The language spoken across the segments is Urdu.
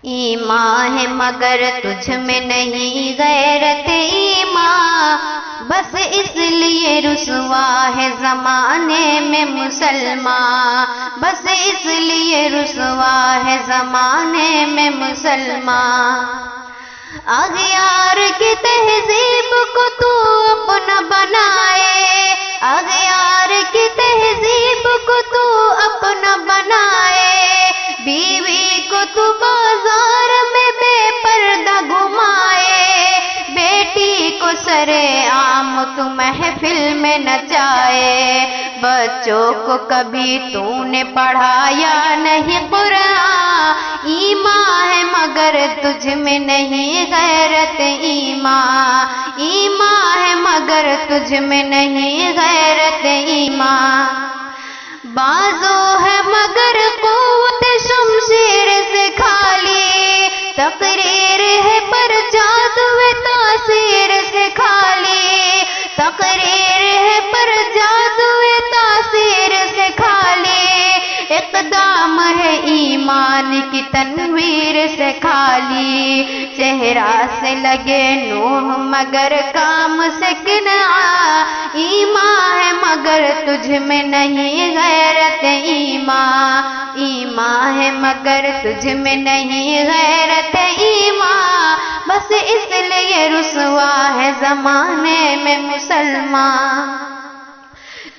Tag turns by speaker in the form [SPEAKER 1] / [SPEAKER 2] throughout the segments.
[SPEAKER 1] ایمان ہے مگر تجھ میں نہیں غیرت ایمان، بس اس لیے رسوا ہے زمانے میں مسلمان، بس اس لیے رسوا ہے زمانے میں مسلمان۔ اغیار کی تہذیب کو تو اپنا بنائے، اغیار کی تہذیب کو تو اپنا بنائے، بیوی کو تو بازار میں بے پردہ گھمائے، بیٹی کو سرے عام تو محفل میں نچائے، بچوں کو کبھی تو نے پڑھایا نہیں قرآن، ایمان ہے مگر تجھ میں نہیں غیرت ایمان، ایمان ہے مگر تجھ میں نہیں غیرت ایمان۔ بازو ہے مگر قوت شمشیر سے خالی، تقریر ہے پر جادو تاثیر سے خالی، تقریر ہے پر جادو تاثیر سے خالی، اقدام ہے ایمان کی تنویر سے خالی، چہرہ سے لگے نور مگر کام سے کنعان، ایمان ہے مگر تجھ میں نہیں غیرت ایمان، ایمان ہے مگر تجھ میں نہیں غیرت ایمان، بس اس لیے رسوا ہے زمانے میں مسلمان۔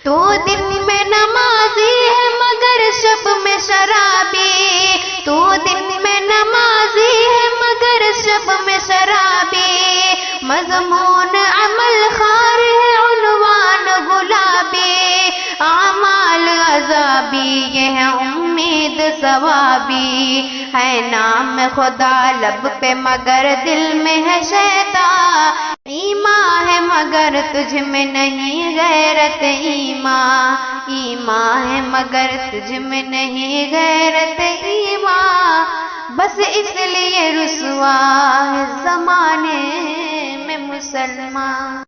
[SPEAKER 1] تو دن میں نمازی ہے مگر شب میں شرابی، تو دن میں نمازی ہے مگر شب میں شرابی، مضمون عمل خار ہے عنوان گلابی، اعمال عذابی یہ ہے امید ثوابی، ہے نام خدا لب پہ مگر دل میں ہے شیطان، ایمان ہے مگر تجھ میں نہیں غیرت ایمان، ایمان ہے مگر تجھ میں نہیں غیرت ایمان، بس اس لیے رسوا ہے زمانے میں مسلمان۔